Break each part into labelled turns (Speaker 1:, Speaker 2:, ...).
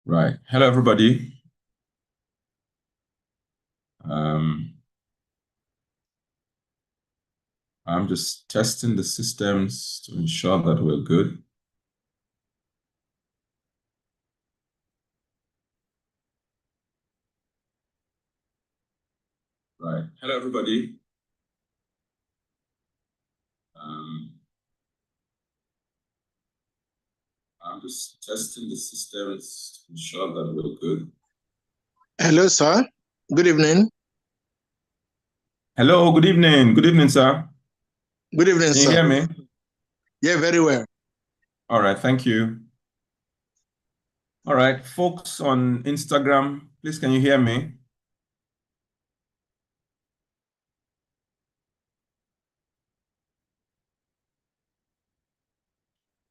Speaker 1: Right. Hello, everybody. Um, I'm just testing the systems to ensure that we're good. Right. Hello, everybody. Um, I'm just testing the systems to ensure that we're good.
Speaker 2: Hello, sir. Good evening.
Speaker 1: Hello, good evening. Good evening, sir.
Speaker 2: Good evening,
Speaker 1: Can you
Speaker 2: sir.
Speaker 1: hear me?
Speaker 2: Yeah, very well.
Speaker 1: All right, thank you. All right, folks on Instagram, please, can you hear me?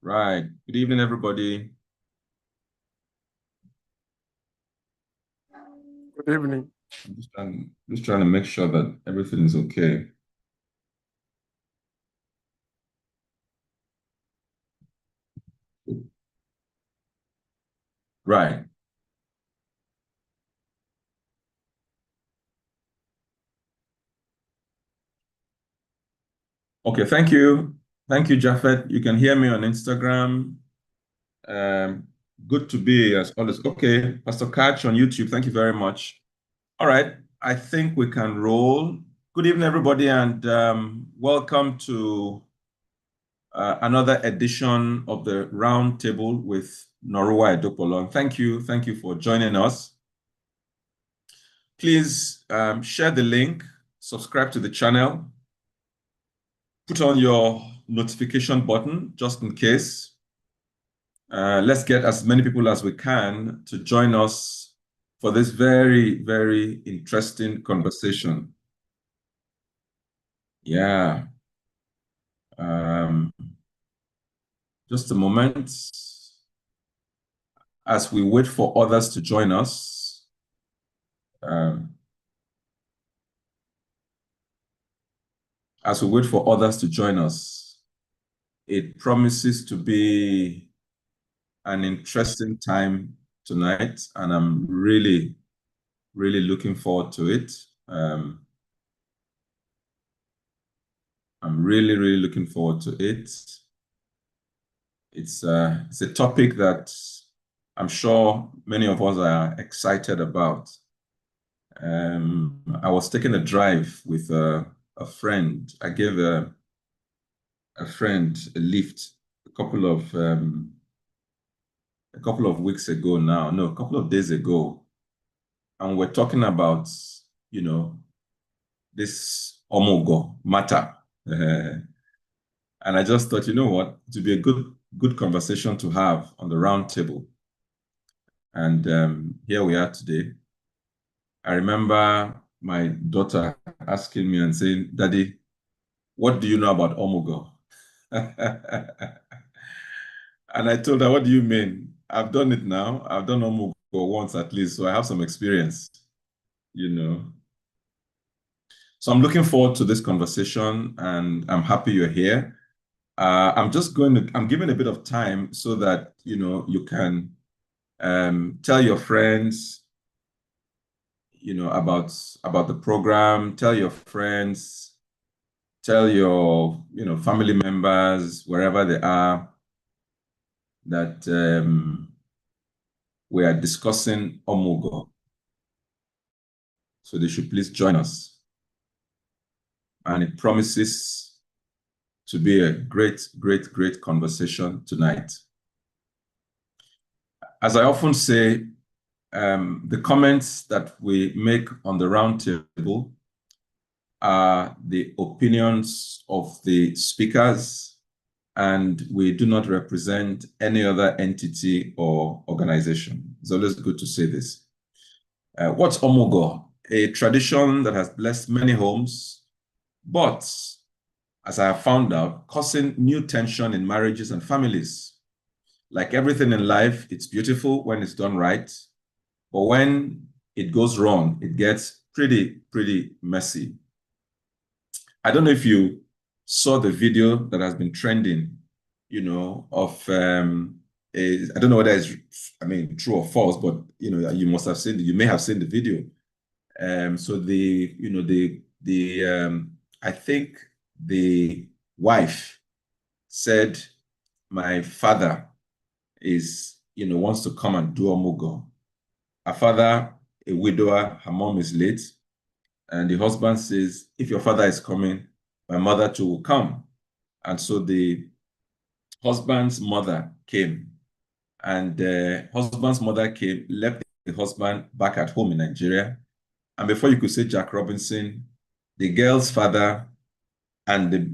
Speaker 1: Right. Good evening, everybody.
Speaker 3: Good evening.
Speaker 1: I'm just trying to make sure that everything is okay. Right. Okay, thank you. Thank you, Jafet. You can hear me on Instagram. Good to be as always. Okay, Pastor Catch on YouTube. Thank you very much. All right, I think we can roll. Good evening, everybody, and welcome to another edition of the Round Table with Noruwa Edokpolo. And thank you for joining us. Please share the link, subscribe to the channel, put on your notification button just in case. Let's get as many people as we can to join us for this very, very interesting conversation. Yeah. Just a moment. As we wait for others to join us. As we wait for others to join us, it promises to be an interesting time tonight, and I'm really, really looking forward to it. I'm really, really looking forward to it. It's a topic that I'm sure many of us are excited about. I was taking a drive with a friend. I gave a friend a lift a couple of weeks ago now. No, a couple of days ago, and we're talking about this Omugwo matter. And I just thought, you know what, it would be a good conversation to have on the round table. And here we are today. I remember my daughter asking me and saying, "Daddy, what do you know about Omugwo?" And I told her, "What do you mean? I've done it now. I've done Omugwo once at least, so I have some experience, you know." So I'm looking forward to this conversation, and I'm happy you're here. I'm giving a bit of time so that you can tell your friends, about the program. Tell your friends, tell your family members wherever they are that we are discussing Omugwo. So they should please join us. And it promises to be a great, great, great conversation tonight. As I often say, the comments that we make on the roundtable are the opinions of the speakers, and we do not represent any other entity or organization. It's always good to say this. What's Omugwo? A tradition that has blessed many homes, but as I have found out, causing new tension in marriages and families. Like everything in life, it's beautiful when it's done right, but when it goes wrong, it gets pretty, pretty messy. I don't know if you saw the video that has been trending, of I don't know whether it's, I mean, true or false, but you must have seen, you may have seen the video. So I think the wife said, my father wants to come and do Omugwo. Her father, a widower, her mom is late. And the husband says, if your father is coming, my mother too will come. And so the husband's mother came. And the husband's mother came, left the husband back at home in Nigeria. And before you could say Jack Robinson, the girl's father and the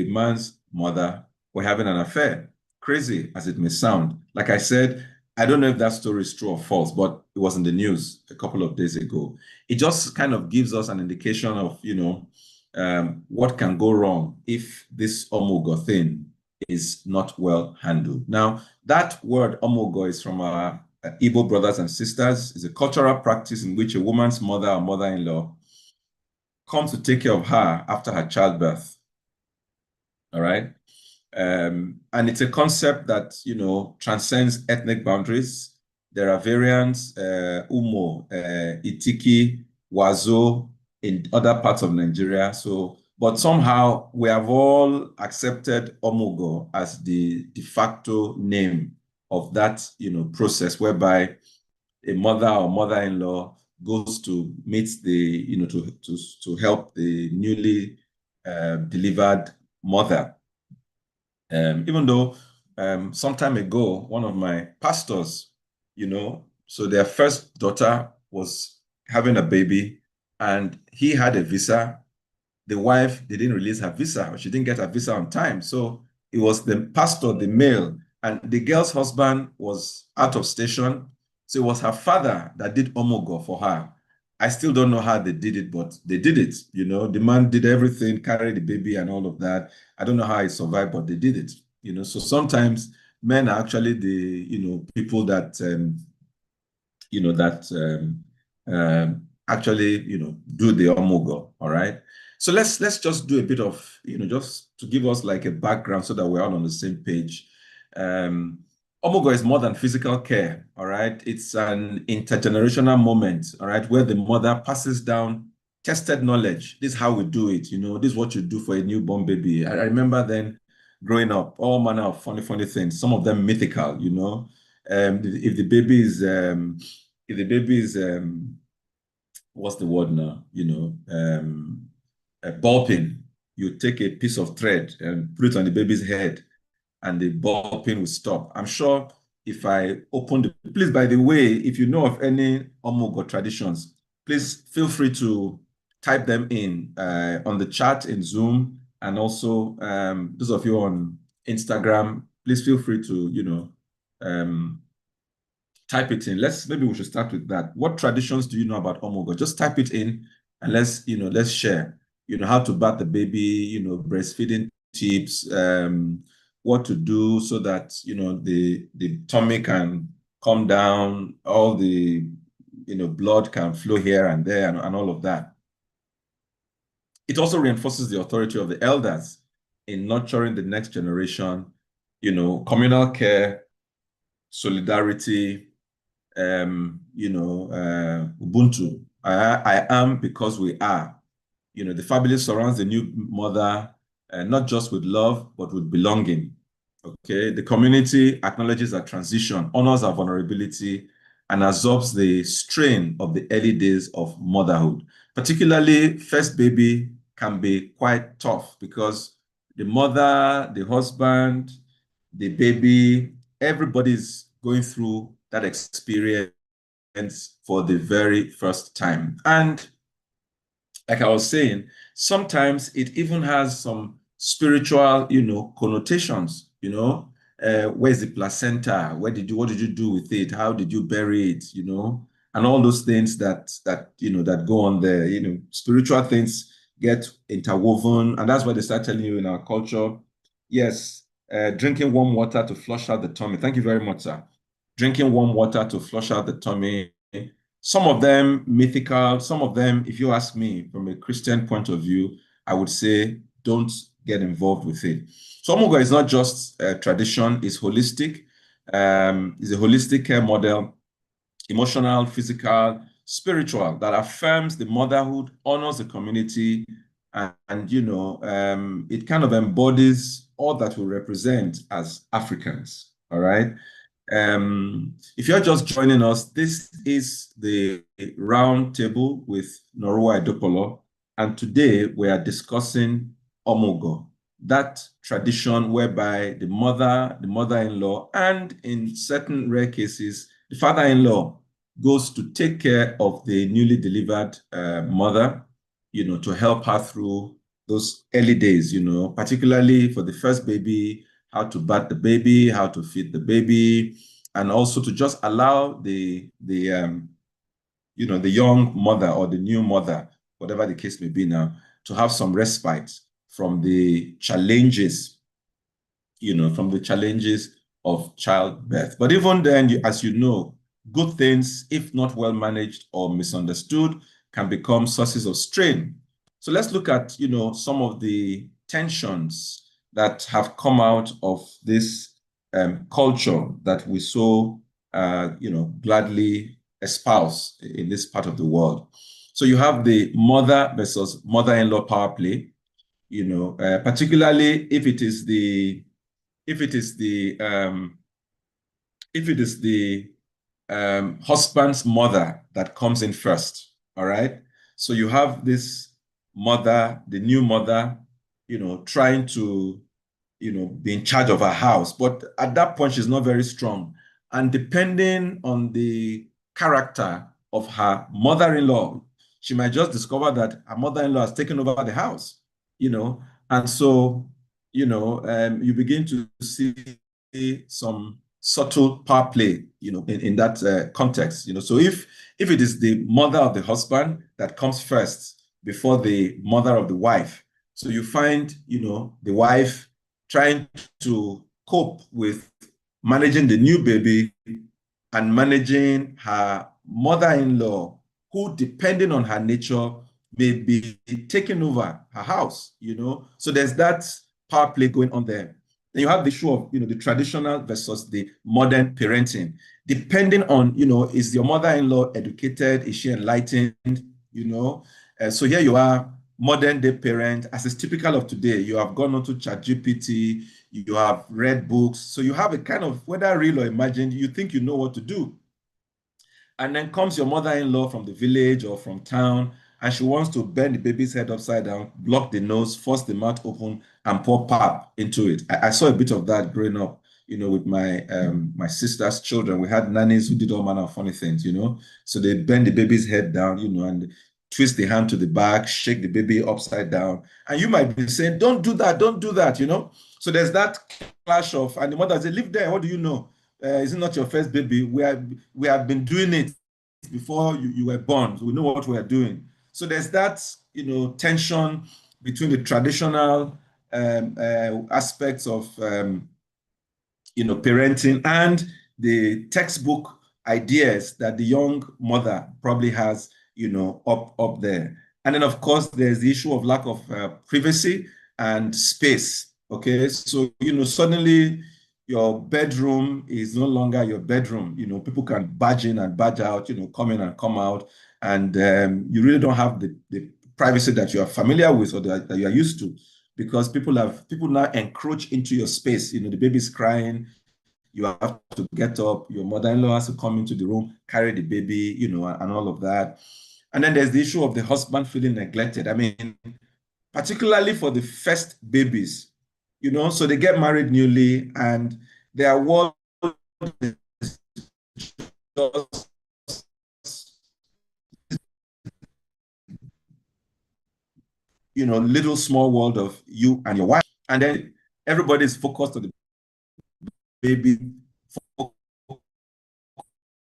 Speaker 1: man's mother were having an affair. Crazy as it may sound. Like I said, I don't know if that story is true or false, but it was in the news a couple of days ago. It just kind of gives us an indication of, what can go wrong if this Omugwo thing is not well handled. Now, that word Omugwo is from our Igbo brothers and sisters. It's a cultural practice in which a woman's mother or mother-in-law comes to take care of her after her childbirth. All right. And it's a concept that, transcends ethnic boundaries. There are variants, Umo, Itiki, Wazo in other parts of Nigeria. But somehow we have all accepted Omugwo as the de facto name of that, process whereby a mother or mother-in-law goes to meet to help the newly delivered mother. Even though some time ago, one of my pastors, so their first daughter was having a baby and he had a visa. The wife didn't release her visa, or she didn't get her visa on time. So it was the pastor, the male, and the girl's husband was out of station. So it was her father that did Omugwo for her. I still don't know how they did it, but they did it. The man did everything, carried the baby and all of that. I don't know how he survived, but they did it. So sometimes men are actually the, people that, actually, do the Omugwo, all right? So let's just do a bit of, just to give us like a background so that we're all on the same page. Omugwo is more than physical care, all right? It's an intergenerational moment, all right, where the mother passes down tested knowledge. This is how we do it, this is what you do for a newborn baby. I remember then growing up, all manner of funny things, some of them mythical, if the baby is, what's the word now, a ball pin, you take a piece of thread and put it on the baby's head and the ball pin will stop. I'm sure if I open please, by the way, if you know of any Omugwo traditions, please feel free to type them in on the chat in Zoom. And also those of you on Instagram, please feel free to, type it in. Maybe we should start with that. What traditions do you know about Omugwo? Just type it in and let's share, how to bath the baby, breastfeeding tips, what to do so that, the tummy can calm down, all the, blood can flow here and there and all of that. It also reinforces the authority of the elders in nurturing the next generation, communal care, solidarity, Ubuntu. I am because we are. The family surrounds the new mother, not just with love, but with belonging. Okay, the community acknowledges our transition, honors our vulnerability, and absorbs the strain of the early days of motherhood. Particularly, first baby can be quite tough because the mother, the husband, the baby, everybody's going through that experience for the very first time. And like I was saying, sometimes it even has some spiritual, connotations, where's the placenta? What did you do with it? How did you bury it? And all those things that go on there, spiritual things get interwoven. And that's why they start telling you in our culture, yes, drinking warm water to flush out the tummy. Thank you very much, sir. Drinking warm water to flush out the tummy. Some of them mythical, some of them, if you ask me from a Christian point of view, I would say don't get involved with it. So Omugwo is not just a tradition, it's holistic. is a holistic care model, emotional, physical, spiritual, that affirms the motherhood, honors the community, and it kind of embodies all that we represent as Africans. All right. If you're just joining us, this is the round table with Noruwa Edokpolo, and today we are discussing Omugwo, that tradition whereby the mother, the mother-in-law, and in certain rare cases, the father-in-law goes to take care of the newly delivered mother, to help her through those early days, particularly for the first baby, how to bathe the baby, how to feed the baby, and also to just allow the young mother or the new mother, whatever the case may be now, to have some respite from the challenges, of childbirth. But even then, as you know, good things, if not well managed or misunderstood, can become sources of strain. So let's look at, some of the tensions that have come out of this culture that we so, gladly espouse in this part of the world. So you have the mother versus mother-in-law power play, particularly if it is the husband's mother that comes in first. All right. So you have this mother, the new mother, trying to, be in charge of her house. But at that point, she's not very strong. And depending on the character of her mother-in-law, she might just discover that her mother-in-law has taken over the house, and so, you begin to see some subtle power play, in that context, So if it is the mother of the husband that comes first before the mother of the wife, so you find, the wife trying to cope with managing the new baby and managing her mother-in-law, who, depending on her nature, may be taking over her house, So there's that power play going on there. Then you have the issue of, the traditional versus the modern parenting. Depending on, is your mother-in-law educated? Is she enlightened? So here you are, modern day parent, as is typical of today. You have gone onto ChatGPT, you have read books. So you have a kind of, whether real or imagined, you think you know what to do. And then comes your mother-in-law from the village or from town, and she wants to bend the baby's head upside down, block the nose, force the mouth open, and pour pap into it. I saw a bit of that growing up, with my sister's children. We had nannies who did all manner of funny things, So they bend the baby's head down, and twist the hand to the back, shake the baby upside down. And you might be saying, don't do that, don't do that, So there's that clash of, and the mother says, live there, what do you know? Is it not your first baby? We have been doing it before you were born. So we know what we are doing. So there's that, tension between the traditional aspects of, parenting and the textbook ideas that the young mother probably has, up there. And then, of course, there's the issue of lack of privacy and space. Okay, so, suddenly your bedroom is no longer your bedroom. People can barge in and barge out, come in and come out. And you really don't have the privacy that you are familiar with or that you are used to, because people now encroach into your space. The baby's crying, you have to get up, your mother-in-law has to come into the room, carry the baby, and all of that. And then there's the issue of the husband feeling neglected. I mean, particularly for the first babies, so they get married newly and their world is just, little small world of you and your wife. And then everybody's focused on the baby,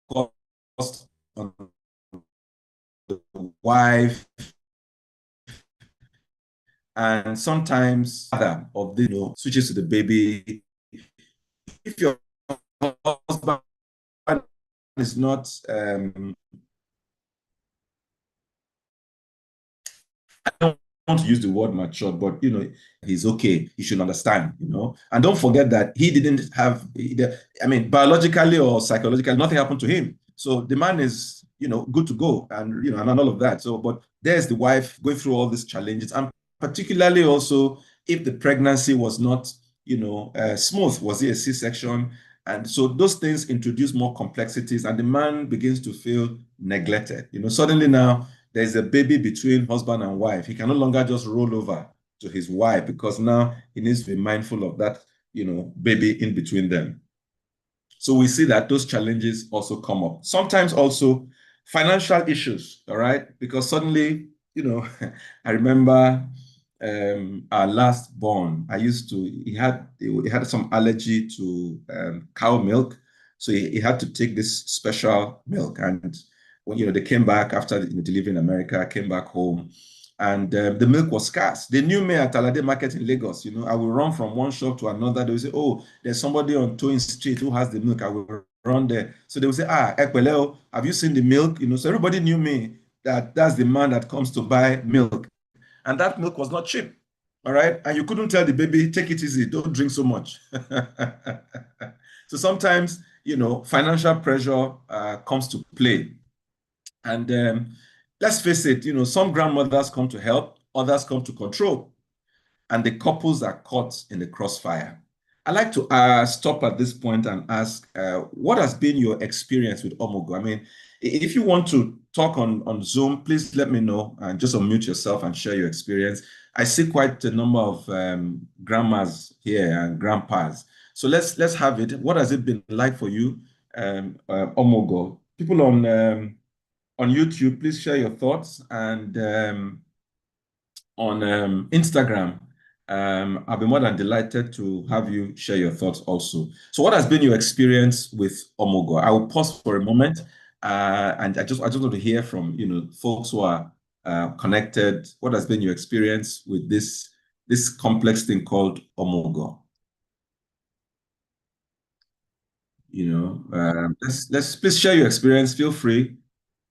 Speaker 1: focused on the wife, and sometimes other of the switches to the baby. If your husband is not I don't want to use the word matured, but he's okay. He should understand, And don't forget that he didn't have, I mean, biologically or psychologically, nothing happened to him. So the man is, good to go, and and all of that. So, but there's the wife going through all these challenges, and particularly also if the pregnancy was not, smooth, was it a C-section? And so those things introduce more complexities, and the man begins to feel neglected. Suddenly now there's a baby between husband and wife. He can no longer just roll over to his wife because now he needs to be mindful of that, baby in between them. So we see that those challenges also come up. Sometimes also financial issues, all right? Because suddenly, I remember our last born, he had some allergy to cow milk. So he had to take this special milk. And when, they came back after delivering in America, came back home, and the milk was scarce. They knew me at Alade Market in Lagos. I will run from one shop to another. They will say, oh, there's somebody on Towing Street who has the milk. I will run there. So they will say, Ekpeleo, have you seen the milk? So everybody knew me that's the man that comes to buy milk. And that milk was not cheap. All right. And you couldn't tell the baby, take it easy, don't drink so much. So sometimes, financial pressure comes to play. And let's face it, some grandmothers come to help, others come to control, and the couples are caught in the crossfire. I'd like to stop at this point and ask, what has been your experience with Omugwo? I mean, if you want to talk on Zoom, please let me know and just unmute yourself and share your experience. I see quite a number of grandmas here and grandpas. So let's have it. What has it been like for you, Omugwo? People on YouTube, please share your thoughts, and on Instagram, I'll be more than delighted to have you share your thoughts also. So what has been your experience with Omugwo? I will pause for a moment, and I just want to hear from folks who are connected. What has been your experience with this complex thing called Omugwo? Let's please share your experience. Feel free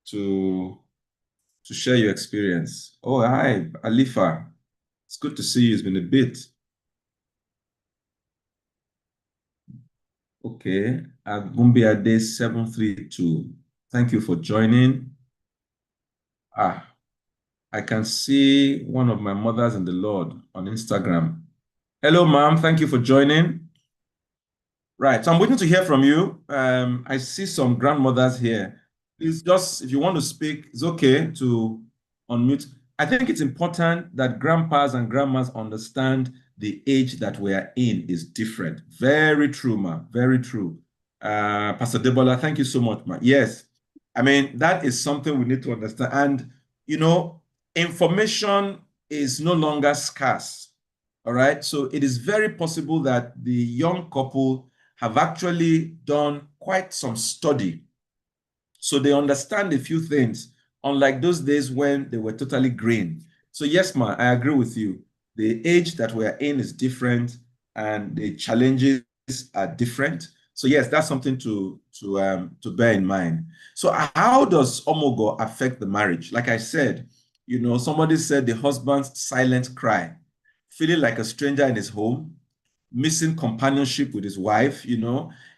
Speaker 1: to share your experience. Oh, hi, Alifa. It's good to see you. It's been a bit. Okay. Day 732. Thank you for joining. I can see one of my mothers in the Lord on Instagram. Hello, ma'am. Thank you for joining. Right. So I'm waiting to hear from you. I see some grandmothers here. Please, just if you want to speak, it's okay to unmute. I think it's important that grandpas and grandmas understand the age that we are in is different. Very true, ma. Very true. Pastor Debola, thank you so much, ma. Yes. I mean, that is something we need to understand. And, information is no longer scarce. All right. So it is very possible that the young couple have actually done quite some study. So they understand a few things, unlike those days when they were totally green. So yes, ma, I agree with you. The age that we're in is different and the challenges are different. So yes, that's something to bear in mind. So how does Omugwo affect the marriage? Like I said, somebody said the husband's silent cry, feeling like a stranger in his home, missing companionship with his wife,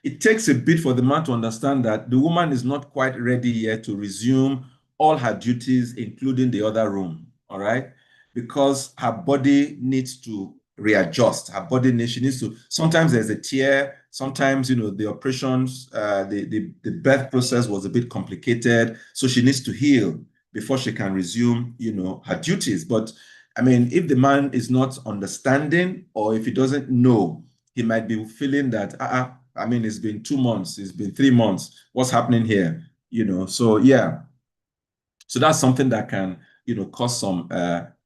Speaker 1: it takes a bit for the man to understand that the woman is not quite ready yet to resume all her duties, including the other room, all right? Because her body needs to readjust. She needs to, sometimes there's a tear, sometimes, the operations, the birth process was a bit complicated, so she needs to heal before she can resume, her duties. But I mean, if the man is not understanding or if he doesn't know, he might be feeling that, I mean, it's been 2 months, it's been 3 months, what's happening here? So yeah. So that's something that can, cause some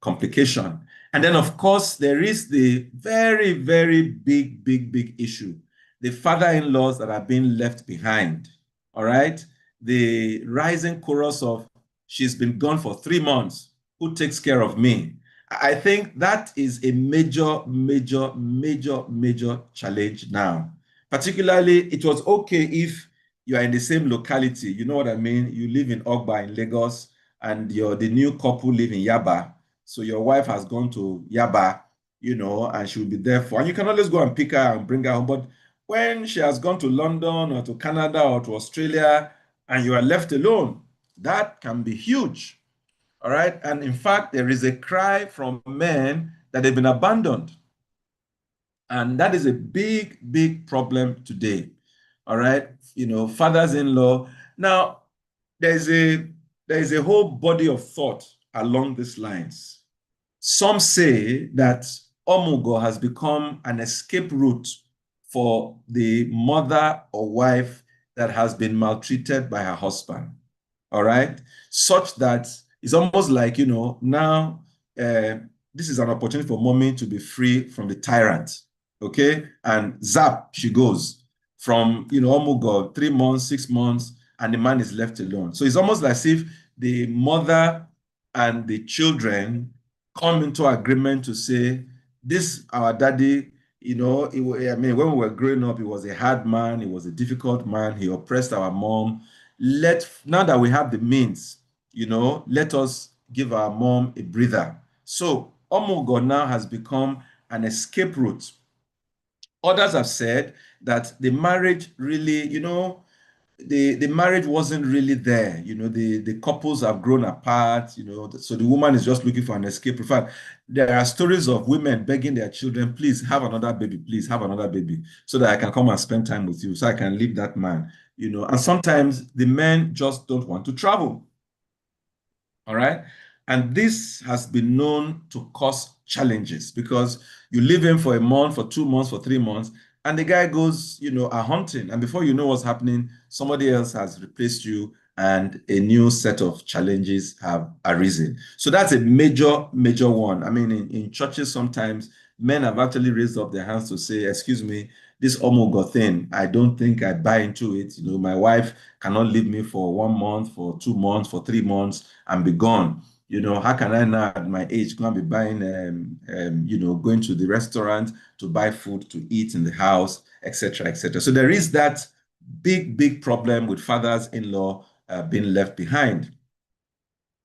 Speaker 1: complication. And then, of course, there is the very, very big issue, the father-in-laws that are being left behind, all right? The rising chorus of, she's been gone for 3 months, who takes care of me? I think that is a major challenge now. Particularly, it was okay if you are in the same locality. You know what I mean? You live in Ogba in Lagos, and the new couple live in Yaba. So your wife has gone to Yaba, and she'll be there and you can always go and pick her and bring her home. But when she has gone to London or to Canada or to Australia and you are left alone, that can be huge. All right. And in fact, there is a cry from men that they've been abandoned. And that is a big, big problem today. All right. Fathers-in-law. Now, there's a whole body of thought along these lines. Some say that Omugwo has become an escape route for the mother or wife that has been maltreated by her husband. All right. Such that it's almost like, now this is an opportunity for mommy to be free from the tyrant. Okay. And zap, she goes from, Omugwo, 3 months, 6 months, and the man is left alone. So it's almost as if the mother and the children come into agreement to say, this, our daddy, when we were growing up, he was a hard man, he was a difficult man, he oppressed our mom. Now that we have the means, let us give our mom a breather. So Omugwo now has become an escape route. Others have said that the marriage really, the marriage wasn't really there. The couples have grown apart, so the woman is just looking for an escape. In fact, there are stories of women begging their children, please have another baby, please have another baby, so that I can come and spend time with you, so I can leave that man, and sometimes the men just don't want to travel. All right. And this has been known to cause challenges because you leave him for a month, for 2 months, for 3 months, and the guy goes, a hunting. And before you know what's happening, somebody else has replaced you and a new set of challenges have arisen. So that's a major, major one. I mean, in churches, sometimes men have actually raised up their hands to say, excuse me, this Omugwo thing, I don't think I buy into it. My wife cannot leave me for 1 month, for 2 months, for 3 months and be gone. How can I now at my age go and be buying, going to the restaurant to buy food to eat in the house, etc., etc. So there is that big, big problem with fathers-in-law being left behind.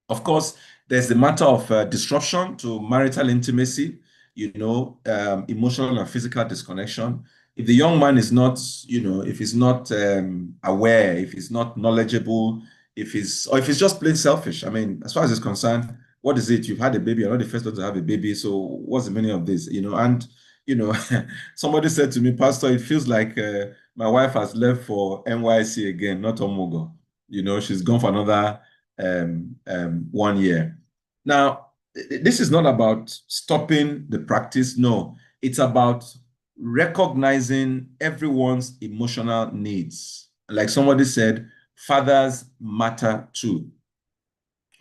Speaker 1: Of course, there's the matter of disruption to marital intimacy, emotional and physical disconnection. If the young man is not, if he's not aware, if he's not knowledgeable, if he's just plain selfish. I mean, as far as it's concerned, what is it? You've had a baby, you're not the first one to have a baby. So what's the meaning of this? And somebody said to me, Pastor, it feels like my wife has left for NYC again, not Omugwo. She's gone for another 1 year. Now, this is not about stopping the practice. No, it's about recognizing everyone's emotional needs. Like somebody said, fathers matter too.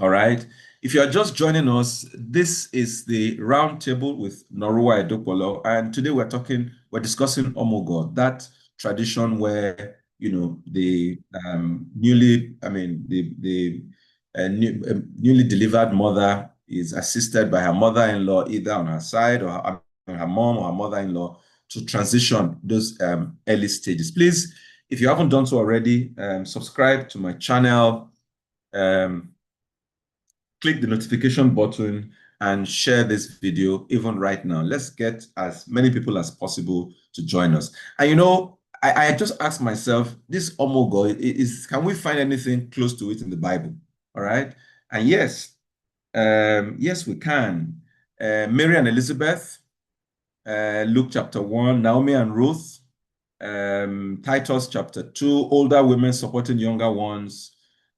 Speaker 1: All right. If you are just joining us, this is the roundtable with Noruwa Edokpolo, and today we're discussing Omugwo, that tradition where the newly delivered mother is assisted by her mother-in-law, either on her side or her mom or her mother-in-law, to transition those early stages. Please, if you haven't done so already, subscribe to my channel, click the notification button and share this video even right now. Let's get as many people as possible to join us. And I just asked myself, this Omugwo, can we find anything close to it in the Bible? All right. And yes, we can. Mary and Elizabeth, Luke chapter 1, Naomi and Ruth, Titus chapter 2, older women supporting younger ones,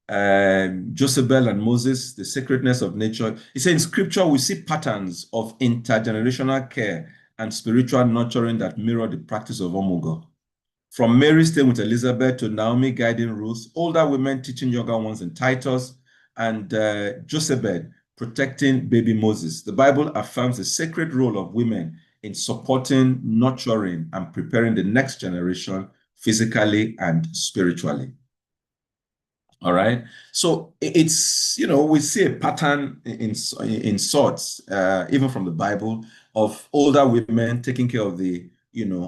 Speaker 1: Jezebel and Moses, the sacredness of nature. He said in scripture, we see patterns of intergenerational care and spiritual nurturing that mirror the practice of Omugwo. From Mary staying with Elizabeth to Naomi guiding Ruth, older women teaching younger ones in Titus, and Jezebel protecting baby Moses. The Bible affirms the sacred role of women in supporting, nurturing, and preparing the next generation physically and spiritually. All right. So it's, we see a pattern in sorts, even from the Bible, of older women taking care of the,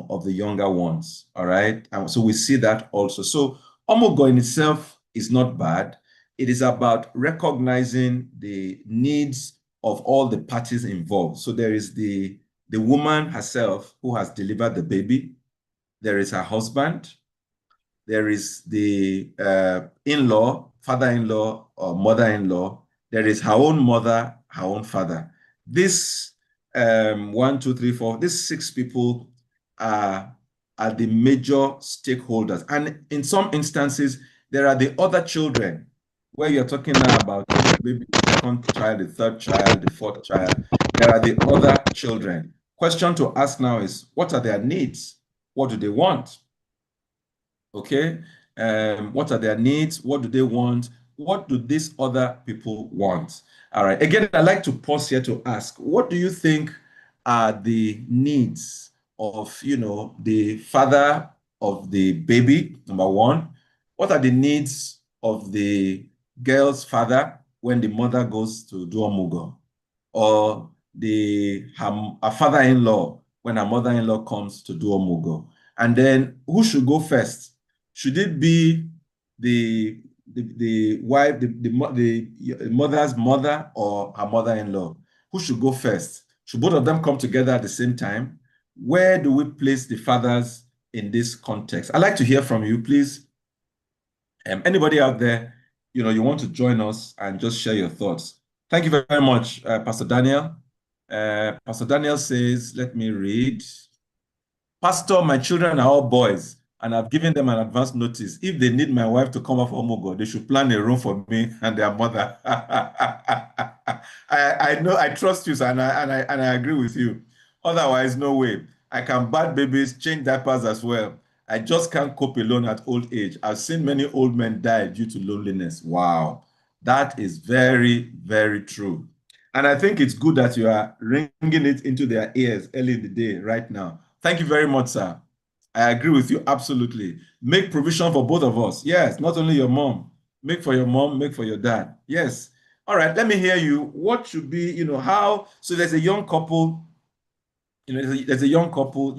Speaker 1: of the younger ones. All right. And so we see that also. So Omugwo in itself is not bad. It is about recognizing the needs of all the parties involved. So there is the woman herself who has delivered the baby. There is her husband. There is the in-law, father-in-law or mother-in-law. There is her own mother, her own father. This one, two, three, four, these six people are the major stakeholders. And in some instances, there are the other children where you're talking now about maybe the second child, the third child, the fourth child. There are the other children. Question to ask now is, what are their needs? What do they want? Okay. What are their needs? What do they want? What do these other people want? All right. Again, I'd like to pause here to ask, what do you think are the needs of, the father of the baby, number one? What are the needs of the girl's father when the mother goes to do Omugwo? Or her father-in-law when her mother-in-law comes to do Omugwo? And then who should go first? Should it be the wife, the mother's mother, or her mother-in-law? Who should go first? Should both of them come together at the same time? Where do we place the fathers in this context? I'd like to hear from you, please. Anybody out there, you want to join us and just share your thoughts. Thank you very much, Pastor Daniel. Pastor Daniel says, let me read. Pastor, my children are all boys, and I've given them an advance notice. If they need my wife to come off Omugwo, they should plan a room for me and their mother. I know, I trust you, sir, and I agree with you. Otherwise, no way. I can bat babies, change diapers as well. I just can't cope alone at old age. I've seen many old men die due to loneliness. Wow. That is very, very true. And I think it's good that you are ringing it into their ears early in the day right now. Thank you very much, sir. I agree with you absolutely. Make provision for both of us. Yes, not only your mom. Make for your mom, make for your dad. Yes. All right, let me hear you. What should be, how, so there's a young couple, there's a young couple,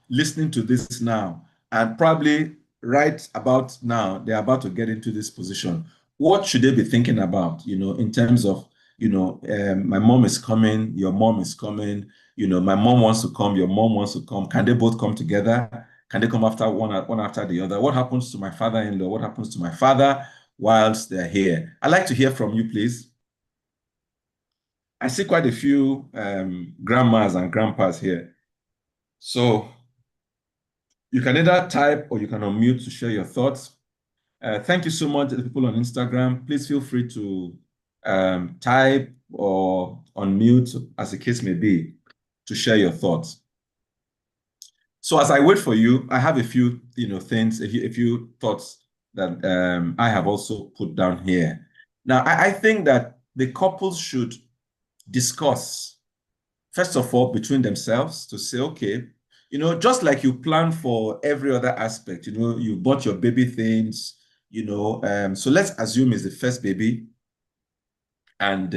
Speaker 1: listening to this now, and probably right about now, they're about to get into this position. What should they be thinking about, in terms of, my mom is coming, your mom is coming, my mom wants to come, your mom wants to come. Can they both come together? Can they come after one after the other? What happens to my father-in-law? What happens to my father whilst they're here? I'd like to hear from you, please. I see quite a few grandmas and grandpas here. So you can either type or you can unmute to share your thoughts. Thank you so much to the people on Instagram. Please feel free to type or unmute, as the case may be, to share your thoughts. So as I wait for you, I have a few, things, a few thoughts that I have also put down here. Now, I think that the couples should discuss, first of all, between themselves to say, okay, just like you plan for every other aspect, you bought your baby things, so let's assume it's the first baby. And,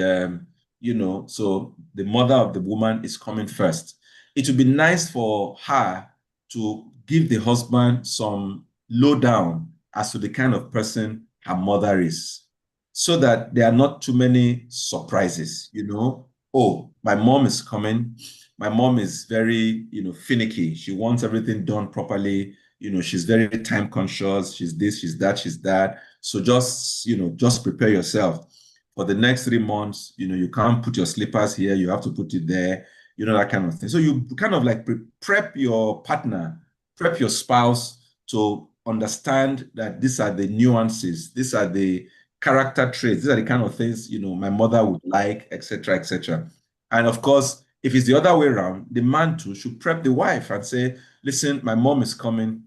Speaker 1: so the mother of the woman is coming first. It would be nice for her to give the husband some lowdown as to the kind of person her mother is, so that there are not too many surprises, Oh, my mom is coming. My mom is very, finicky. She wants everything done properly. She's very time conscious. She's this, she's that, she's that. So just prepare yourself. For the next 3 months, you can't put your slippers here. You have to put it there, that kind of thing. So you kind of like prep your partner, prep your spouse to understand that these are the nuances. These are the character traits. These are the kind of things, my mother would like, etc., etc. And of course, if it's the other way around, the man too should prep the wife and say, listen, my mom is coming,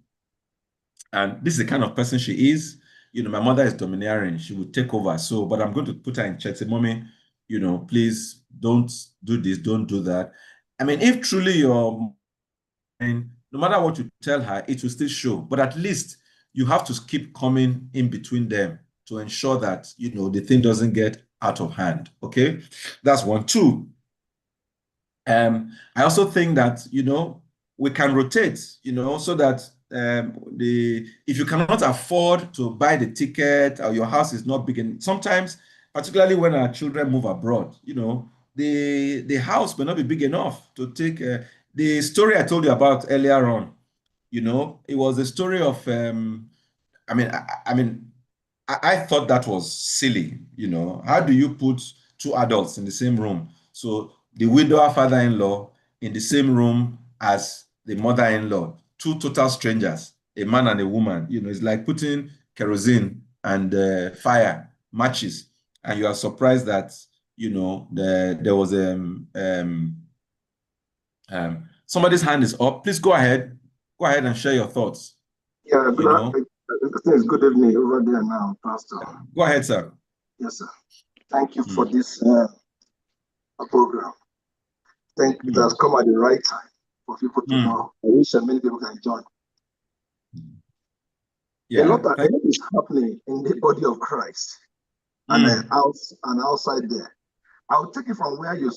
Speaker 1: and this is the kind of person she is. My mother is domineering. She would take over. So, but I'm going to put her in check. Say, mommy, please don't do this, don't do that. I mean, if truly you're, no matter what you tell her, it will still show. But at least you have to keep coming in between them to ensure that, the thing doesn't get out of hand. Okay? That's one. Two, I also think that, we can rotate, so that if you cannot afford to buy the ticket or your house is not big, and sometimes, particularly when our children move abroad, the house may not be big enough to take the story I told you about earlier on. It was a story of I thought that was silly. How do you put two adults in the same room? So the widower father-in-law in the same room as the mother-in-law, two total strangers, a man and a woman. It's like putting kerosene and fire, matches, and you are surprised that there was somebody's hand is up. Please go ahead. Go ahead and share your thoughts.
Speaker 3: Yeah, good evening over there now, Pastor.
Speaker 1: Go ahead, sir.
Speaker 3: Yes, sir. Thank you for this program. It has come at the right time for people to know. I wish many people can join.
Speaker 1: Yeah,
Speaker 3: a lot is happening in the body of Christ and outside there. I'll take it from where you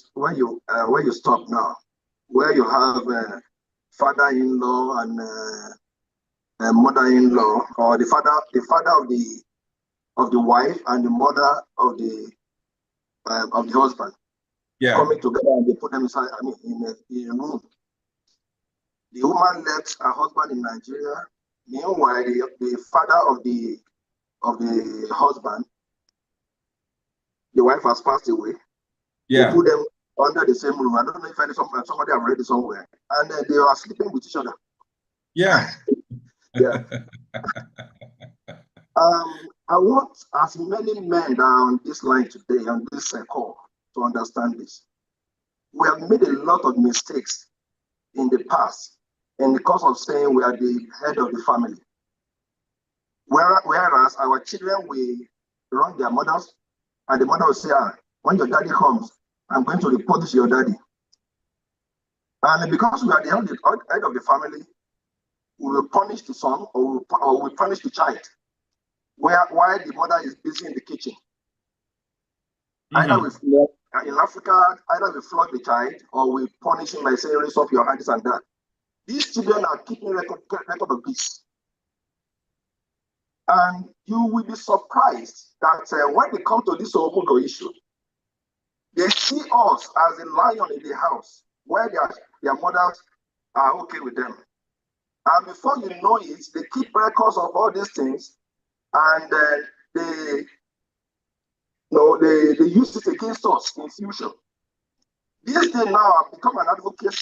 Speaker 3: stop now, where you have father-in-law and mother-in-law, or the father of the wife and the mother of the husband, coming together, and they put them inside. In a room. The woman left her husband in Nigeria. Meanwhile, the father of the husband, the wife has passed away.
Speaker 1: Yeah.
Speaker 3: They put them under the same room. I don't know if somebody have read it somewhere, and they are sleeping with each other.
Speaker 1: Yeah.
Speaker 3: Yeah. I want as many men that are on this line today, on this call, to understand this. We have made a lot of mistakes in the past, in the course of saying we are the head of the family. Whereas our children will run their mothers, and the mother will say, when your daddy comes, I'm going to report this to your daddy. And because we are the head of the family, we will punish the son or we will punish the child. While the mother is busy in the kitchen. Either in Africa, either we flog the child or we punish him by saying, raise up your hands and that. These children are keeping record of this. And you will be surprised that when they come to this Omugwo issue, they see us as a lion in the house where their mothers are okay with them. And before you know it, they keep records of all these things, and they use it against us in future. This day now I've become an advocate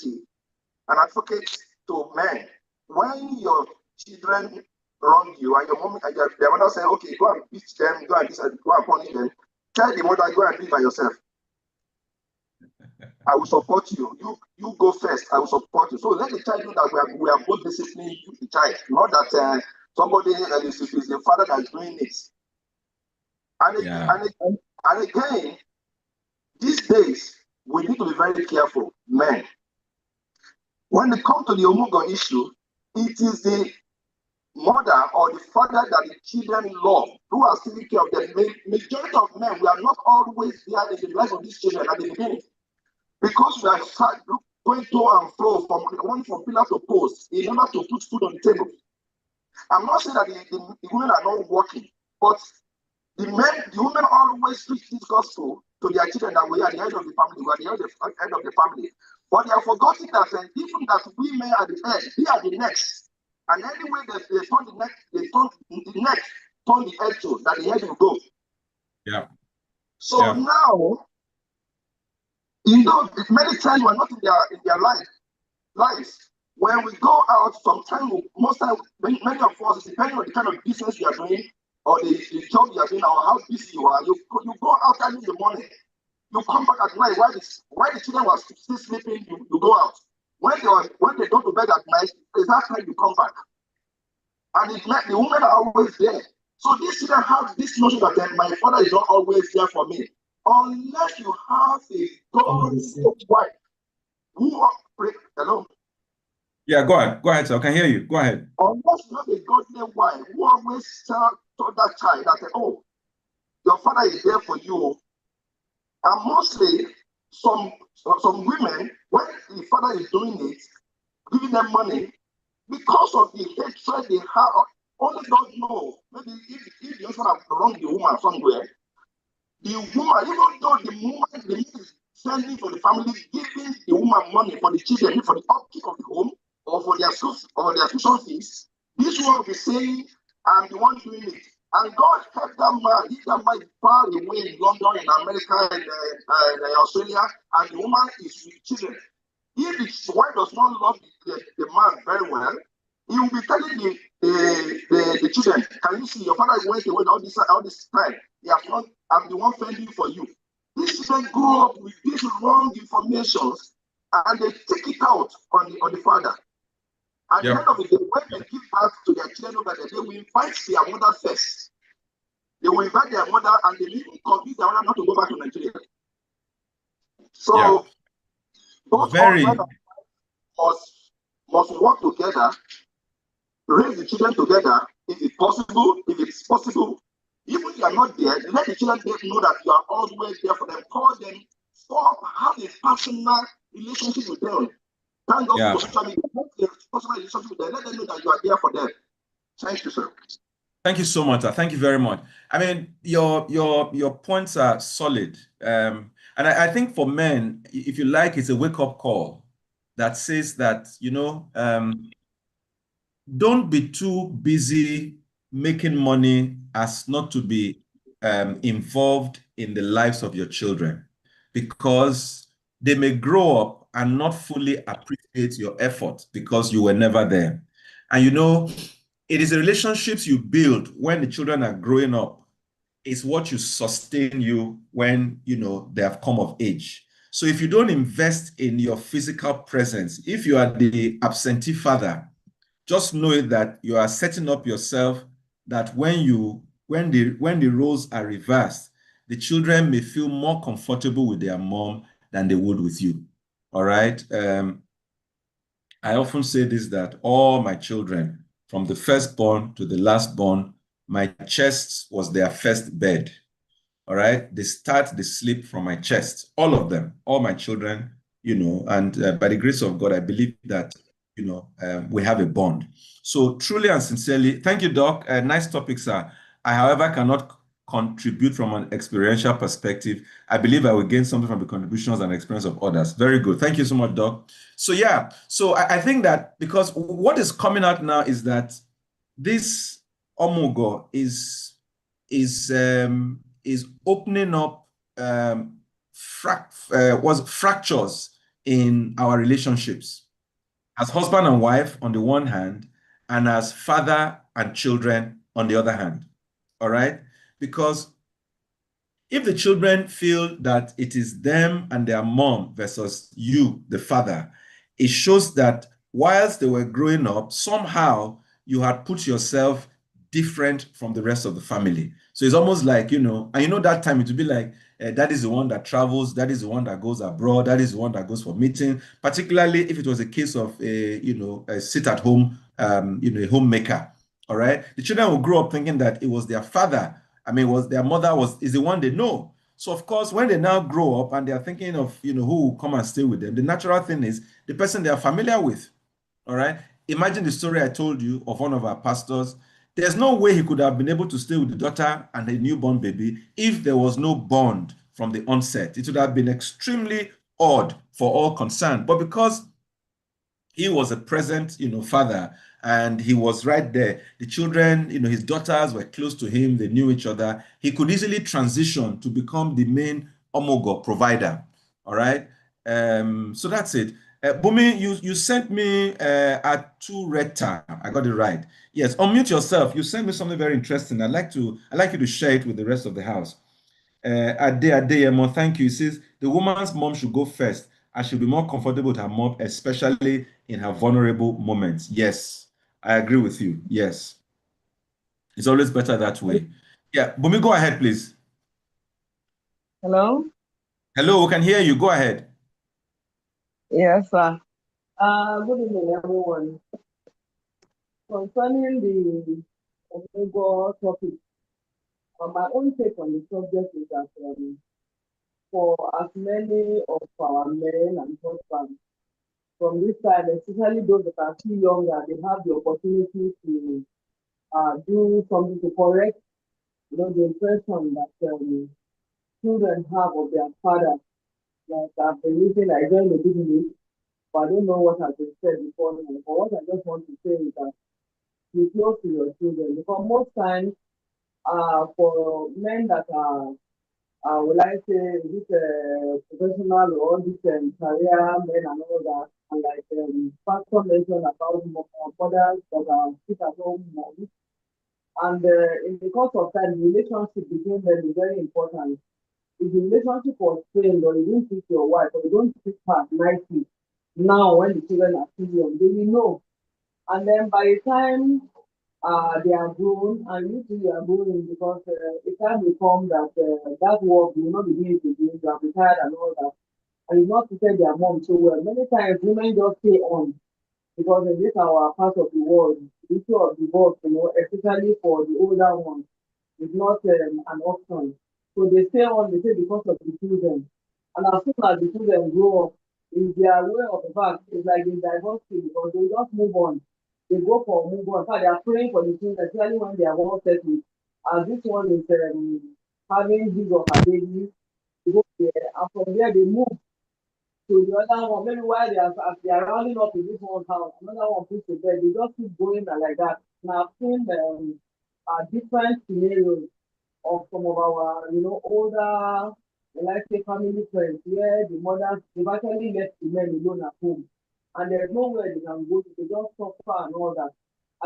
Speaker 3: to men. When your children wrong you and your mom and their mother say, okay, go and beat them, go and punish them, tell the mother, go and do it by yourself. I will support you. You go first. I will support you. So let the child know that we are both disciplining the child, not that somebody is the father that is doing this. And again, these days we need to be very careful, men. When it comes to the Omugwo issue, it is the mother or the father that the children love who are taking care of them. Majority of men, we are not always there in the life of these children at the beginning. Because we are going to and fro from pillar to post in order to put food on the table. I'm not saying that the women are not working, but the women always preach this gospel to their children that we are the head of the family, we are the head of the family. But they are forgetting that even that we men are the head, they are the next. And anyway they turn the neck, turn the head to, that the head will go.
Speaker 1: Yeah.
Speaker 3: So now, many times we're not in their lives. When we go out, sometimes, most times, many of us, depending on the kind of business you are doing, or the job you are doing, or how busy you are, you go out early in the morning. You come back at night while the children were still sleeping. You go out. When they go to bed at night, it's that time you come back. And the women are always there. So these children have this notion that my father is not always there for me. Unless you have a godly wife who hello.
Speaker 1: Yeah, go ahead, sir. I can hear you. Go ahead.
Speaker 3: Unless you have a godly wife who always tell that child that, oh, your father is there for you. And mostly, some women, when the father is doing it, giving them money, because of the hatred they have, only God knows. Maybe if the husband have wronged the woman somewhere, the woman, even though the woman is sending for the family, giving the woman money for the children, for the upkeep of the home, or for their tuition fees. This one will be saying, I'm the one doing it. And God help that man. If that man is far away in London, in America, in Australia, and the woman is with children. If the wife does not love the man very well, he will be telling the children, can you see your father went away all this time? He has not, I'm the one fending for you. These children grow up with these wrong information and they take it out on the father. At the end of the day, when they give birth to their children, they will invite their mother first. They will invite their mother and they will even convince their mother not to go back to Nigeria. So both husband and wife must work together, raise the children together if it's possible. Even if you are not there, let the children know that you are always there for them. Call them, have a personal relationship with them. Thank God for social media. Personal relationship with them. Let them know that you are there for them. Thank you, sir.
Speaker 1: Thank you so much. Thank you very much. I mean, your points are solid. And I think for men, if you like, it's a wake-up call that says that, don't be too busy making money as not to be involved in the lives of your children, because they may grow up and not fully appreciate your effort because you were never there. And it is the relationships you build when the children are growing up is what you sustain you when they have come of age. So if you don't invest in your physical presence, if you are the absentee father, just know that you are setting up yourself that when the roles are reversed, the children may feel more comfortable with their mom than they would with you. All right. I often say this, that all my children, from the firstborn to the lastborn, my chest was their first bed. All right. They sleep from my chest. All of them, all my children, and by the grace of God, I believe that we have a bond. So truly and sincerely, thank you, Doc. Nice topic, sir. I, however, cannot contribute from an experiential perspective. I believe I will gain something from the contributions and experience of others. Very good. Thank you so much, Doc. So yeah, so I think that because what is coming out now is that this Omugwo is opening up fractures in our relationships as husband and wife on the one hand, and as father and children on the other hand. All right? Because if the children feel that it is them and their mom versus you, the father, it shows that whilst they were growing up, somehow you had put yourself different from the rest of the family. So it's almost like, and that time it would be like, that is the one that travels, that is the one that goes abroad, that is the one that goes for meeting, particularly if it was a case of a sit-at-home, a homemaker. All right. The children will grow up thinking that it was their father. Their mother is the one they know. So of course, when they now grow up and they are thinking of, who will come and stay with them, the natural thing is the person they are familiar with. All right. Imagine the story I told you of one of our pastors. There's no way he could have been able to stay with the daughter and the newborn baby if there was no bond from the onset. It would have been extremely odd for all concerned. But because he was a present, father, and he was right there. The children, his daughters were close to him. They knew each other. He could easily transition to become the main Omugwo provider. All right. So that's it. Bumi, you sent me a 2 recta. I got it right. Yes. Unmute yourself. You sent me something very interesting. I'd like you to share it with the rest of the house. Adeyemo, thank you. He says the woman's mom should go first. I should be more comfortable with her mom, especially in her vulnerable moments. Yes, I agree with you. Yes. It's always better that way. Yeah, Bumi, go ahead, please.
Speaker 4: Hello?
Speaker 1: Hello, we can hear you. Go ahead.
Speaker 4: Yes, sir. Good evening, everyone. Concerning the Omugwo topic, my own take on the subject is that for as many of our men and husbands from this side, especially those that are still younger, they have the opportunity to do something to correct, the impression that children have of their father Like I've been listening, I joined the beginning, but I don't know what has been said before now. But what I just want to say is that be close to your children, because most times, for men that are, will I say, this professional or this career men and all that, and like Pastor mentioned about mothers that are sit at home moms, and in the course of time, the relationship between them is very important. If the relationship was strained or you didn't treat your wife or you don't treat her nicely, now when the children are still young, they will know. And then by the time they are grown and you too are growing, because the time will come that that work will not be doing it again, you are retired and all that, and you've not treated their mom so well. Many times women just stay on because in this our part of the world, the issue of divorce, especially for the older ones, is not an option. So they stay on, they say because of the children. And as soon as the children grow up, is their way of the fact, it's like they divorce because they just move on. They go for move on. In fact, they are praying for the children, especially when they are all settled. As this one is having his or her baby, they go there, and from there they move to the other one. Maybe while they are rounding up in this one house, another one puts to bed. They just keep going like that. And I've seen different scenarios of some of our, older, let's say, family friends, where the mothers, they've actually left the men alone at home. And there's nowhere they can go to, they just suffer and all that.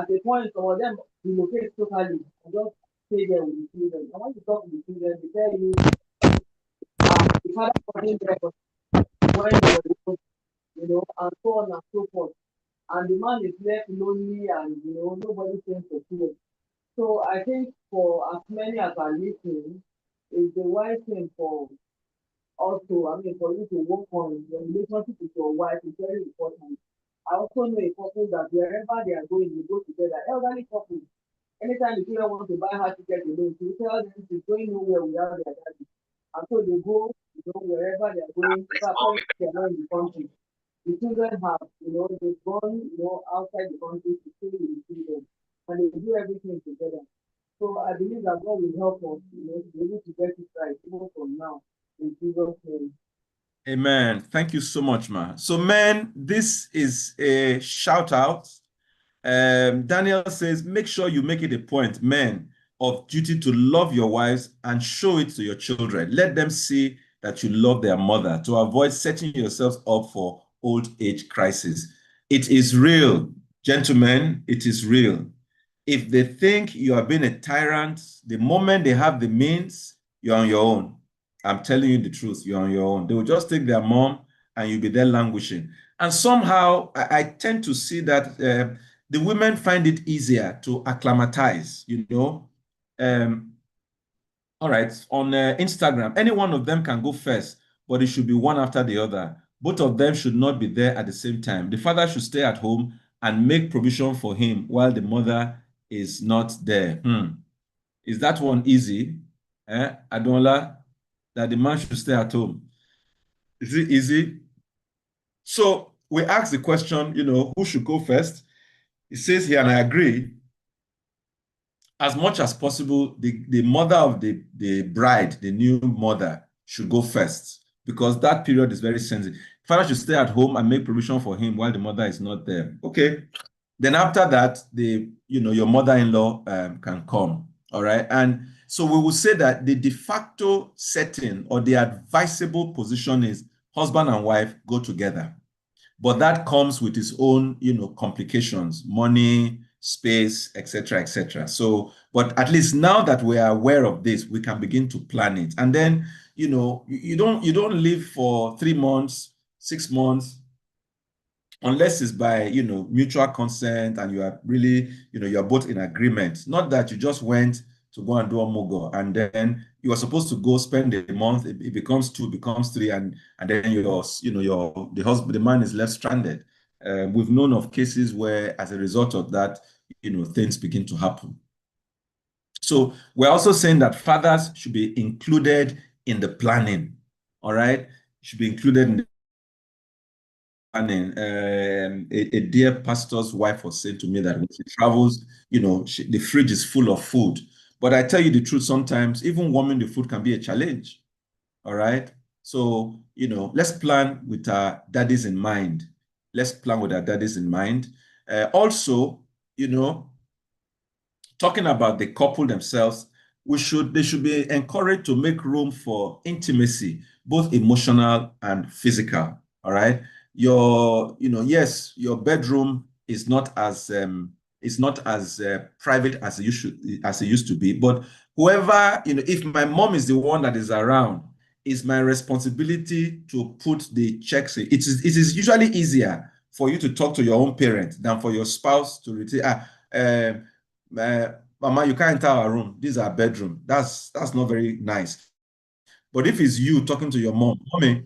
Speaker 4: At a point, some of them relocate totally and just stay there with the children. And when you talk to the children, they tell you, the father wasn't there for when they were young, and so on and so forth. And the man is left lonely and, nobody seems to feel. So I think for as many as are listening, it's the wise thing for also, for you to work on your relationship with your wife is very important. I also know a couple that wherever they are going, they go together. Elderly couple, anytime the children want to buy her ticket alone, she tell them she's going nowhere without their daddy. And so they go, wherever they are going, probably they are not in the country. The children have, they've gone, outside the country to stay with the children. And they do everything together. So I believe that God will help us, to be able to get it right, even from now, in Jesus' name.
Speaker 1: Amen. Thank you so much, ma. So, men, this is a shout out. Daniel says, make sure you make it a point, men, of duty to love your wives and show it to your children. Let them see that you love their mother to avoid setting yourselves up for old age crisis. It is real, gentlemen, it is real. If they think you are being a tyrant, the moment they have the means, you're on your own. I'm telling you the truth, you're on your own. They will just take their mom and you'll be there languishing. And somehow I tend to see that the women find it easier to acclimatize, all right, on Instagram, any one of them can go first, but it should be one after the other. Both of them should not be there at the same time. The father should stay at home and make provision for him while the mother is not there. Is that one easy? Adola, that the man should stay at home. Is it easy? So we ask the question, who should go first? It says here, and I agree, as much as possible, the mother of the bride, the new mother, should go first because that period is very sensitive. Father should stay at home and make provision for him while the mother is not there. Okay. Then after that, your mother-in-law can come. All right. And so we will say that the de facto setting or the advisable position is husband and wife go together. But that comes with its own, complications, money, space, etc., etc. So, but at least now that we are aware of this, we can begin to plan it. And then, you don't live for 3 months, 6 months, unless it's by, mutual consent and you are really, you're both in agreement. Not that you just went to go and do Omugwo and then you are supposed to go spend a month, it becomes 2, becomes 3, and then the man is left stranded. We've known of cases where as a result of that, things begin to happen. So we're also saying that fathers should be included in the planning, all right? Should be included in the planning. A dear pastor's wife was saying to me that when she travels, the fridge is full of food. But I tell you the truth, sometimes even warming the food can be a challenge. All right. So, let's plan with our daddies in mind. Let's plan with our daddies in mind. Also, talking about the couple themselves, they should be encouraged to make room for intimacy, both emotional and physical. All right. Yes, your bedroom is not as private as it used to be. But whoever, if my mom is the one that is around, it's my responsibility to put the checks in. It is usually easier for you to talk to your own parent than for your spouse to say, Mama, you can't enter our room. This is our bedroom. That's not very nice. But if it's you talking to your mom, mommy,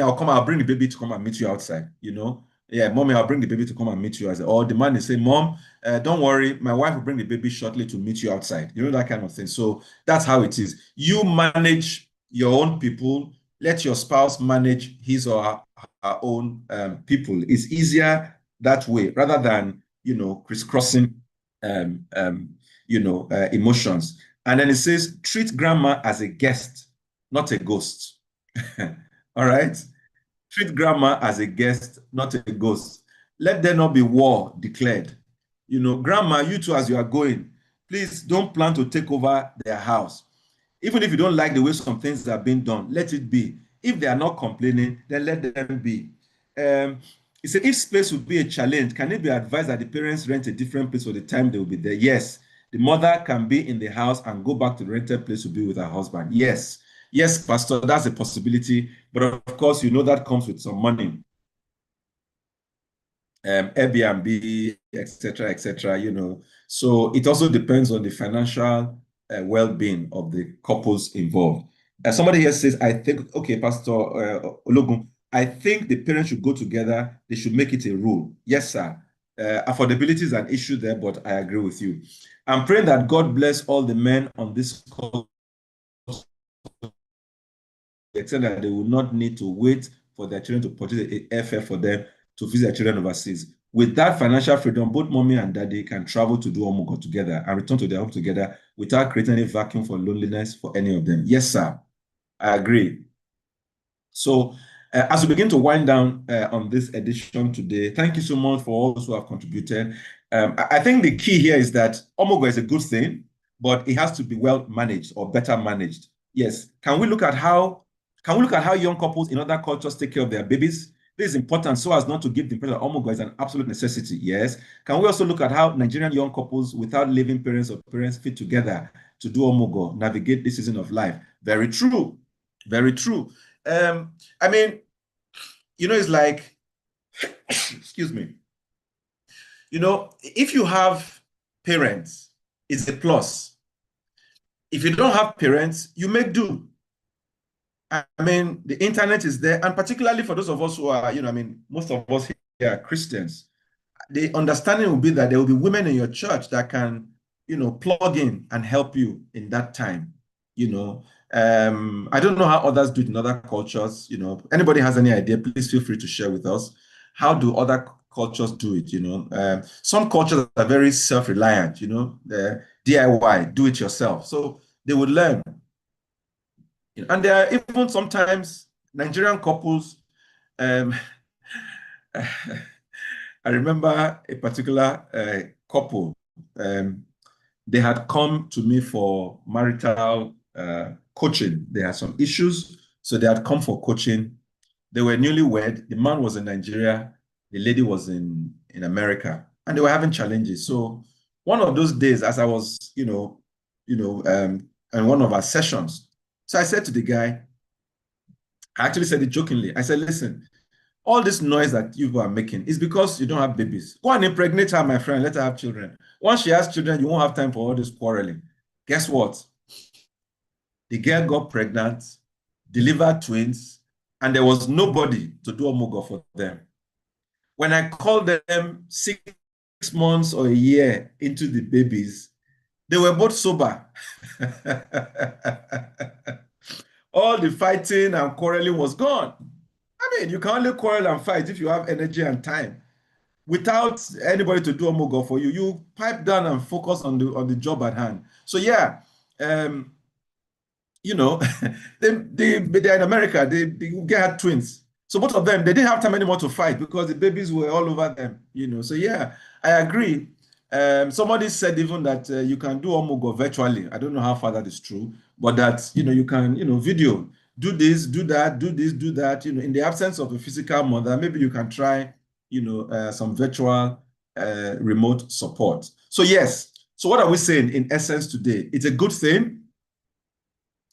Speaker 1: I'll bring the baby to come and meet you outside. Yeah, mommy, I'll bring the baby to come and meet you outside. Or the man is saying, Mom, don't worry, my wife will bring the baby shortly to meet you outside. That kind of thing. So that's how it is. You manage your own people. Let your spouse manage his or her own people. It's easier that way rather than crisscrossing emotions. And then it says, treat grandma as a guest, not a ghost. All right? Treat grandma as a guest, not a ghost. Let there not be war declared. Grandma, you too, as you are going, please don't plan to take over their house. Even if you don't like the way some things are being done, let it be. If they are not complaining, then let them be. He said, if space would be a challenge, can it be advised that the parents rent a different place for the time they will be there? Yes. The mother can be in the house and go back to the rented place to be with her husband. Yes. Yes, Pastor, that's a possibility. But of course, that comes with some money. Airbnb, etc., So it also depends on the financial well-being of the couples involved. Somebody here says, I think, okay, Pastor Ologun, I think the parents should go together. They should make it a rule. Yes, sir. Affordability is an issue there, but I agree with you. I'm praying that God bless all the men on this call, except that they will not need to wait for their children to purchase an airfare for them to visit their children overseas. With that financial freedom, both mommy and daddy can travel to do Omugwo together and return to their home together without creating any vacuum for loneliness for any of them. Yes, sir. I agree. So as we begin to wind down on this edition today, thank you so much for all those who have contributed. I think the key here is that Omugwo is a good thing, but it has to be well managed or better managed. Yes. Can we look at how young couples in other cultures take care of their babies? This is important so as not to give the impression that Omugwo is an absolute necessity. Yes. Can we also look at how Nigerian young couples without living parents or parents fit together to do Omugwo, navigate this season of life? Very true. Very true. I mean, it's like, excuse me, if you have parents, it's a plus. If you don't have parents, you make do. I mean, the internet is there, and particularly for those of us who are, most of us here are Christians, the understanding will be that there will be women in your church that can, plug in and help you in that time. I don't know how others do it in other cultures. Anybody has any idea, please feel free to share with us. How do other cultures do it? Some cultures are very self-reliant, the DIY, do it yourself. So they would learn. And there are even sometimes Nigerian couples. I remember a particular couple. They had come to me for marital coaching. They had some issues, so they had come for coaching. They were newlywed. The man was in Nigeria, the lady was in America, and they were having challenges. So one of those days, as I was, in one of our sessions, so I said to the guy, I actually said it jokingly. I said, listen, all this noise that you are making is because you don't have babies. Go and impregnate her, my friend. Let her have children. Once she has children, you won't have time for all this quarreling. Guess what? The girl got pregnant, delivered twins, and there was nobody to do Omugwo for them. When I called them 6 months or a year into the babies, they were both sober. All the fighting and quarreling was gone. I mean, you can only quarrel and fight if you have energy and time. Without anybody to do Omugwo for you, you pipe down and focus on the job at hand. So yeah, you know, they're in America, they get twins. So both of them, they didn't have time anymore to fight because the babies were all over them, you know. So yeah, I agree. Somebody said even that you can do Omugwo virtually. I don't know how far that is true, but that, you know, you can, you know, video, do this, do that, do this, do that, you know, in the absence of a physical mother, maybe you can try, you know, some virtual remote support. So yes, so what are we saying in essence today? It's a good thing.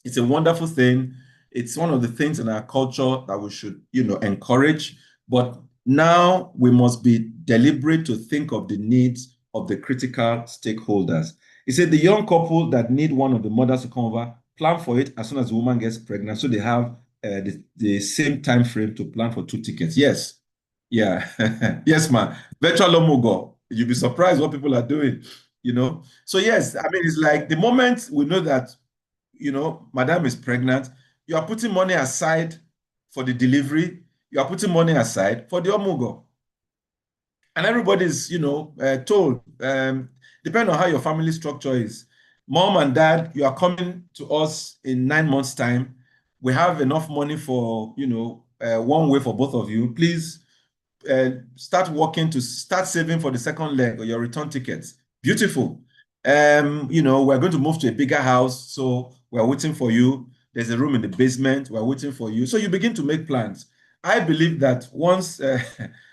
Speaker 1: It's a wonderful thing. It's one of the things in our culture that we should, you know, encourage. But now we must be deliberate to think of the needs of the critical stakeholders. He said the young couple that need one of the mothers to come over, plan for it as soon as the woman gets pregnant, so they have the same time frame to plan for 2 tickets. Yes, yeah, yes, man. Virtual Omugwo. You'll be surprised what people are doing. You know. So yes, I mean it's like the moment we know that, you know, madam is pregnant, you are putting money aside for the delivery, you are putting money aside for the Omugwo. And everybody's, you know, told, depending on how your family structure is, mom and dad, you are coming to us in 9 months' time. We have enough money for, you know, one way for both of you. Please start working to start saving for the second leg or your return tickets. Beautiful. You know, we're going to move to a bigger house, so we're waiting for you. There's a room in the basement. We're waiting for you. So you begin to make plans. I believe that once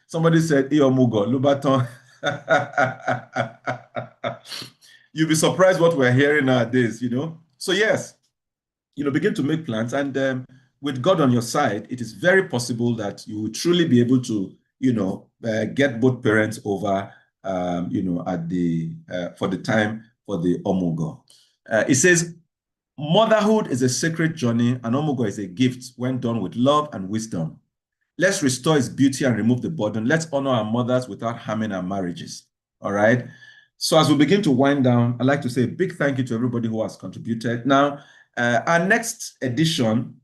Speaker 1: somebody said, Mugo, Lubaton, you'll be surprised what we're hearing nowadays, you know? So yes, you know, begin to make plans. And with God on your side, it is very possible that you will truly be able to, you know, get both parents over, you know, at the for the time for the Omugwo. It says, motherhood is a sacred journey, and Omugwo is a gift when done with love and wisdom. Let's restore its beauty and remove the burden. Let's honor our mothers without harming our marriages. All right. So as we begin to wind down, I'd like to say a big thank you to everybody who has contributed. Now, our next edition,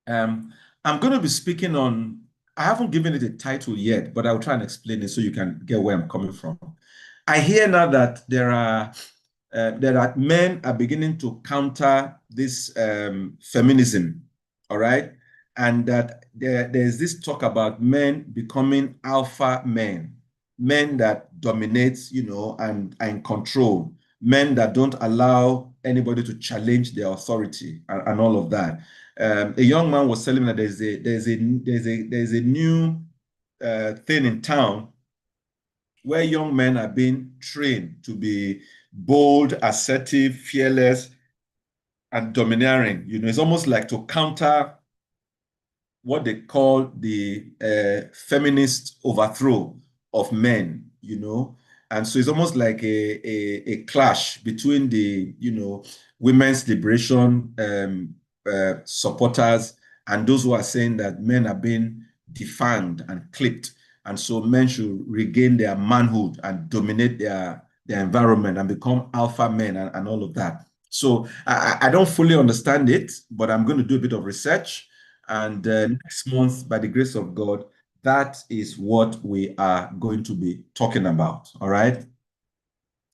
Speaker 1: I'm going to be speaking on, I haven't given it a title yet, but I'll try and explain it so you can get where I'm coming from. I hear now that there are men are beginning to counter this feminism, all right? And that there's this talk about men becoming alpha men, men that dominate, you know, and control, men that don't allow anybody to challenge their authority and all of that. A young man was telling me that there's a new thing in town where young men are being trained to be bold, assertive, fearless, and domineering. You know, it's almost like to counter what they call the feminist overthrow of men, you know. And so it's almost like a clash between the, you know, women's liberation supporters and those who are saying that men are being defanged and clipped. And so men should regain their manhood and dominate their environment and become alpha men and all of that. So I don't fully understand it, but I'm going to do a bit of research. And next month, by the grace of God, that is what we are going to be talking about. All right.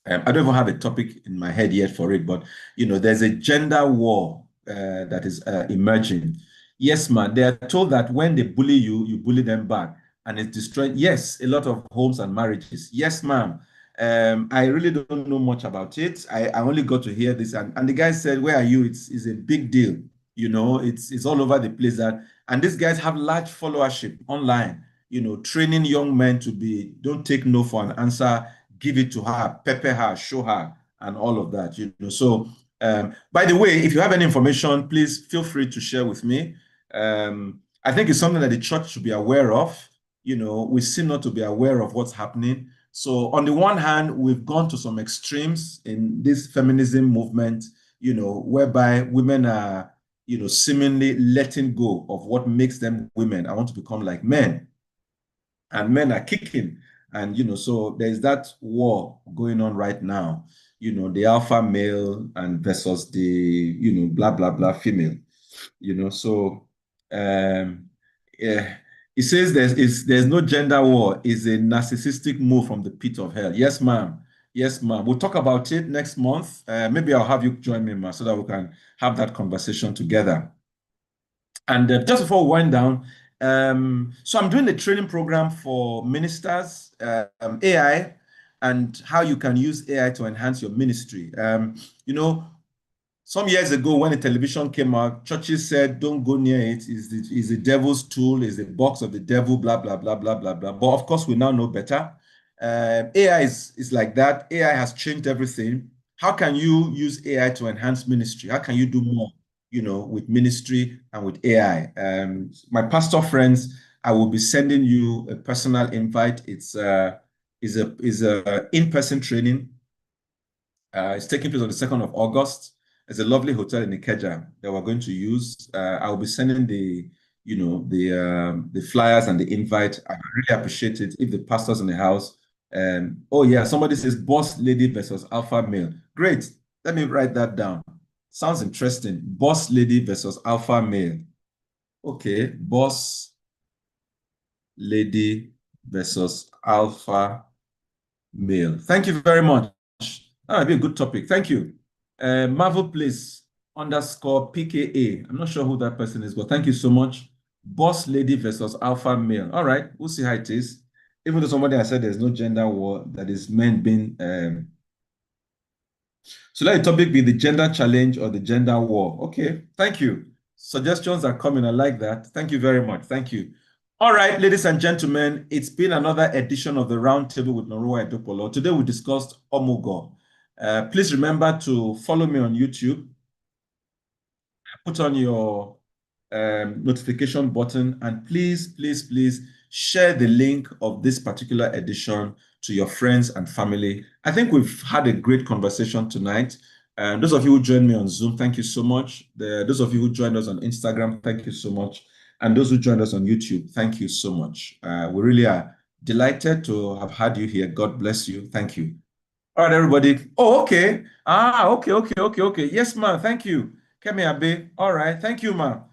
Speaker 1: I don't even have a topic in my head yet for it, but you know, there's a gender war that is emerging. Yes, man. They are told that when they bully you, you bully them back, and it's destroyed. Yes, a lot of homes and marriages. Yes, ma'am. I really don't know much about it. I only got to hear this, and the guy said, "Where are you?" It's a big deal. You know, it's all over the place. That and these guys have large followership online. You know, training young men to be don't take no for an answer, give it to her, pepper her, show her, and all of that. You know, so by the way, if you have any information, please feel free to share with me. I think it's something that the church should be aware of. You know, we seem not to be aware of what's happening. So on the one hand, we've gone to some extremes in this feminism movement, you know, whereby women are, you know, seemingly letting go of what makes them women. I want to become like men. And men are kicking. And, you know, so there's that war going on right now, you know, the alpha male and versus the, you know, blah, blah, blah female, you know. So, yeah, it says there's no gender war, is a narcissistic move from the pit of hell. Yes, ma'am. Yes, ma'am. We'll talk about it next month. Maybe I'll have you join me, ma, so that we can have that conversation together. And just before we wind down, so I'm doing a training program for ministers, AI, and how you can use AI to enhance your ministry. You know, some years ago, when the television came out, churches said, "Don't go near it. It's the devil's tool. It's the box of the devil." Blah blah blah blah blah blah. But of course, we now know better. AI is like that. AI has changed everything. How can you use AI to enhance ministry? How can you do more, with ministry and with AI? My pastor friends, I will be sending you a personal invite. It's a in-person training. It's taking place on the 2nd of August. There's a lovely hotel in Ikeja that we're going to use. I'll be sending the flyers and the invite. I really appreciate it if the pastor's in the house. Oh yeah, somebody says boss lady versus alpha male. Great. Let me write that down. Sounds interesting. Boss lady versus alpha male. Okay, boss lady versus alpha male. Thank you very much. That might be a good topic. Thank you. Marvel Place _PKA. I'm not sure who that person is, but thank you so much. Boss lady versus alpha male. All right, we'll see how it is. Even though somebody has said there's no gender war, that is men being. So let the topic be the gender challenge or the gender war. Okay, thank you. Suggestions are coming. I like that. Thank you very much. Thank you. All right, ladies and gentlemen, it's been another edition of the Roundtable with Noruwa Edokpolo. Today we discussed Omugwo. Please remember to follow me on YouTube. Put on your notification button, and please share the link of this particular edition to your friends and family. I think we've had a great conversation tonight. Those of you who joined me on Zoom, thank you so much. Those of you who joined us on Instagram, thank you so much. And those who joined us on YouTube, thank you so much. We really are delighted to have had you here. God bless you. Thank you. All right, everybody. Oh, okay. Okay. Yes, ma'am. Thank you. Kemi Abe. All right. Thank you, ma'am.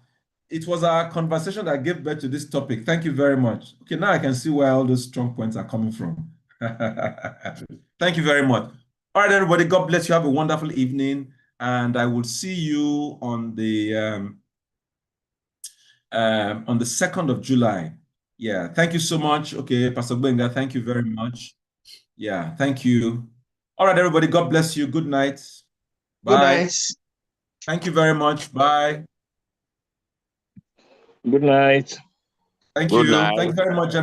Speaker 1: It was our conversation that gave birth to this topic. Thank you very much. Okay, now I can see where all those strong points are coming from. Thank you very much. All right, everybody. God bless you. Have a wonderful evening. And I will see you on the 2nd of July. Yeah, thank you so much. Okay, Pastor Benga, thank you very much. Yeah, thank you. All right, everybody. God bless you. Good night. Bye.
Speaker 2: Good night.
Speaker 1: Thank you very much. Bye.
Speaker 5: Good night.
Speaker 1: Thank
Speaker 5: Good
Speaker 1: you.
Speaker 5: night.
Speaker 1: Thank you very much.